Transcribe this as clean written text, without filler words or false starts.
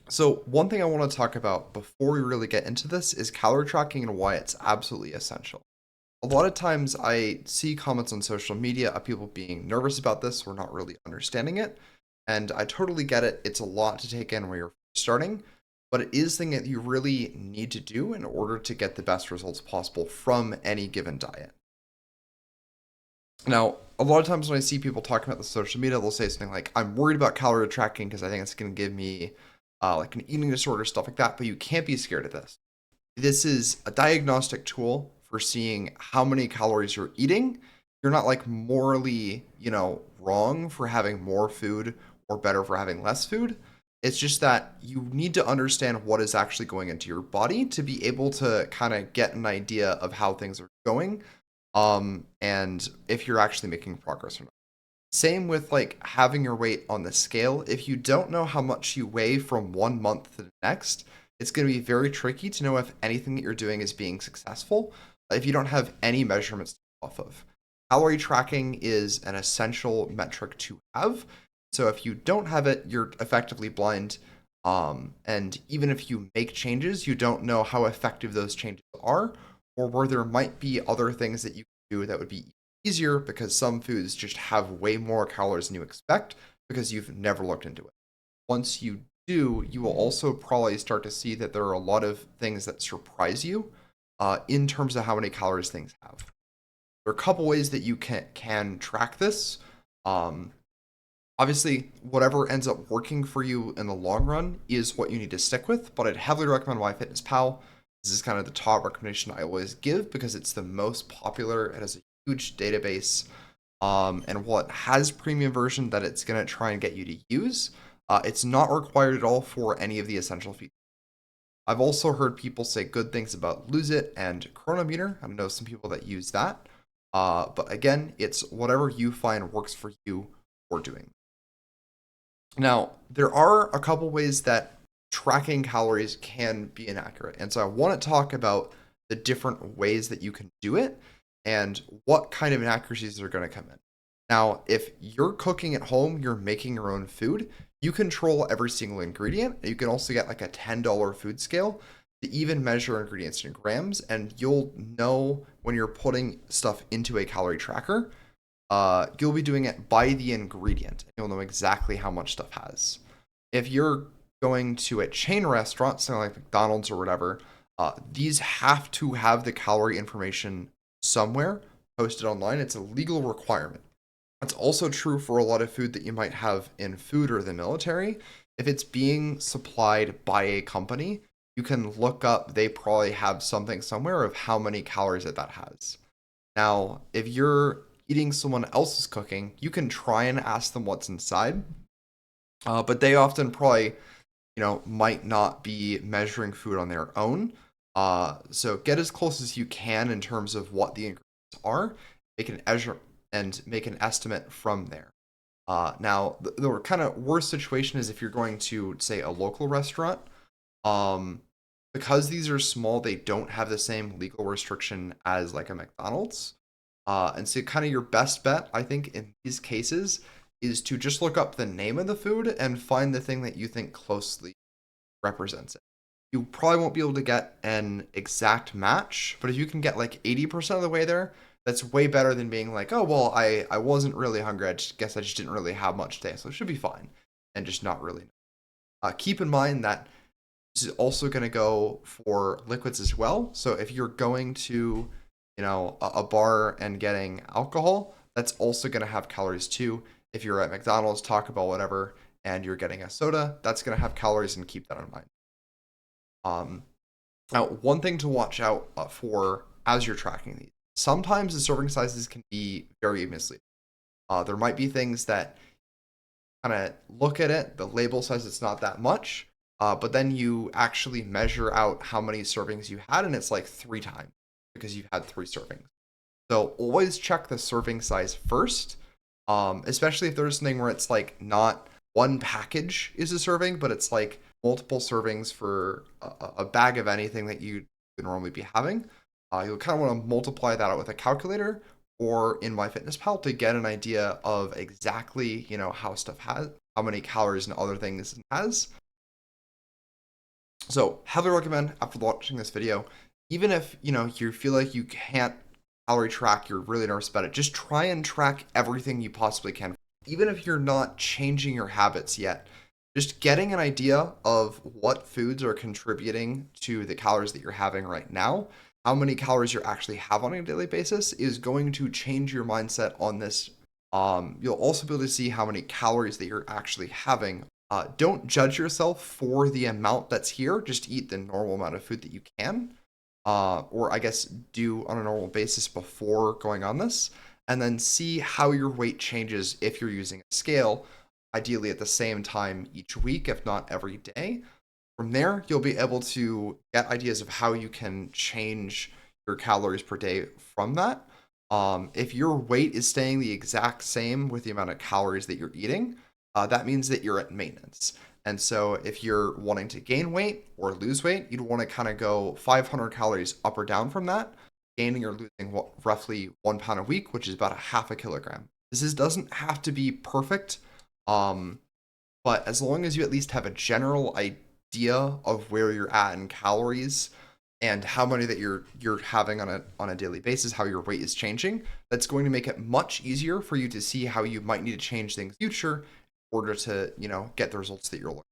So one thing I want to talk about before we really get into this is calorie tracking and why it's absolutely essential. A lot of times I see comments on social media of people being nervous about this or not really understanding it. And I totally get it. It's a lot to take in when you're starting, but it is something that you really need to do in order to get the best results possible from any given diet. Now, a lot of times when I see people talking about the social media, they'll say something like, I'm worried about calorie tracking because I think it's going to give me like an eating disorder, stuff like that. But you can't be scared of this. This is a diagnostic tool for seeing how many calories you're eating. You're not like morally, wrong for having more food or better for having less food. It's just that you need to understand what is actually going into your body to be able to kind of get an idea of how things are going, and if you're actually making progress or not. Same with like having your weight on the scale. If you don't know how much you weigh from one month to the next, it's going to be very tricky to know if anything that you're doing is being successful if you don't have any measurements to go off of. Calorie tracking is an essential metric to have. So if you don't have it, you're effectively blind. And even if you make changes, you don't know how effective those changes are, or where there might be other things that you can do that would be easier because some foods just have way more calories than you expect because you've never looked into it. Once you do, you will also probably start to see that there are a lot of things that surprise you in terms of how many calories things have. There are a couple ways that you can track this. Um, Obviously, whatever ends up working for you in the long run is what you need to stick with, but I'd heavily recommend MyFitnessPal. This is kind of the top recommendation I always give because it's the most popular. It has a huge database, and what has premium version that it's going to try and get you to use. It's not required at all for any of the essential features. I've also heard people say good things about Lose It and Chronometer. I know some people that use that. But again, it's whatever you find works for you for doing. Now, there are a couple ways that tracking calories can be inaccurate. And so I want to talk about the different ways that you can do it and what kind of inaccuracies are going to come in. Now, if you're cooking at home, you're making your own food, you control every single ingredient. You can also get like a $10 food scale to even measure ingredients in grams, and you'll know when you're putting stuff into a calorie tracker, you'll be doing it by the ingredient. You'll know exactly how much stuff has. If you're going to a chain restaurant, something like McDonald's or whatever, these have to have the calorie information somewhere posted online. It's a legal requirement. That's also true for a lot of food that you might have in food or the military. If it's being supplied by a company, you can look up, they probably have something somewhere of how many calories that has. Now, if you're eating someone else's cooking, you can try and ask them what's inside, but they often probably, might not be measuring food on their own. So get as close as you can in terms of what the ingredients are, make an measure and make an estimate from there. Now, the kind of worst situation is if you're going to, say, a local restaurant. Um, because these are small, they don't have the same legal restriction as like a McDonald's. And so, kind of your best bet, I think, in these cases is to just look up the name of the food and find the thing that you think closely represents it. You probably won't be able to get an exact match, but if you can get like 80% of the way there, that's way better than being like, oh, well, I wasn't really hungry. I just guess I just didn't really have much today, so it should be fine. And just not really. Keep in mind that this is also going to go for liquids as well. So if you're going to, a bar and getting alcohol, that's also going to have calories too. If you're at McDonald's, Taco Bell, whatever, and you're getting a soda, that's going to have calories, and keep that in mind. Um, Now, one thing to watch out for as you're tracking these, sometimes the serving sizes can be very misleading. There might be things that kind of look at it, the label says it's not that much, but then you actually measure out how many servings you had, and it's like 3 times because you've had 3 servings. So always check the serving size first, especially if there's something where it's like not one package is a serving, but it's like multiple servings for a bag of anything that you would normally be having. You'll kind of want to multiply that out with a calculator or in MyFitnessPal to get an idea of exactly, how stuff has, how many calories and other things it has. So heavily recommend after watching this video, even if you feel like you can't calorie track, you're really nervous about it, just try and track everything you possibly can. Even if you're not changing your habits yet, just getting an idea of what foods are contributing to the calories that you're having right now, how many calories you actually have on a daily basis is going to change your mindset on this. You'll also be able to see how many calories that you're actually having. Don't judge yourself for the amount that's here. Just eat the normal amount of food that you can, or I guess do on a normal basis before going on this, and then see how your weight changes if you're using a scale, ideally at the same time each week, if not every day. From there, you'll be able to get ideas of how you can change your calories per day from that. If your weight is staying the exact same with the amount of calories that you're eating, that means that you're at maintenance. And so if you're wanting to gain weight or lose weight, you'd want to kind of go 500 calories up or down from that, gaining or losing roughly 1 pound a week, which is about a half a kilogram. Doesn't have to be perfect, but as long as you at least have a general idea of where you're at in calories and how many that you're having on a daily basis, how your weight is changing, that's going to make it much easier for you to see how you might need to change things in the future in order to get the results that you're looking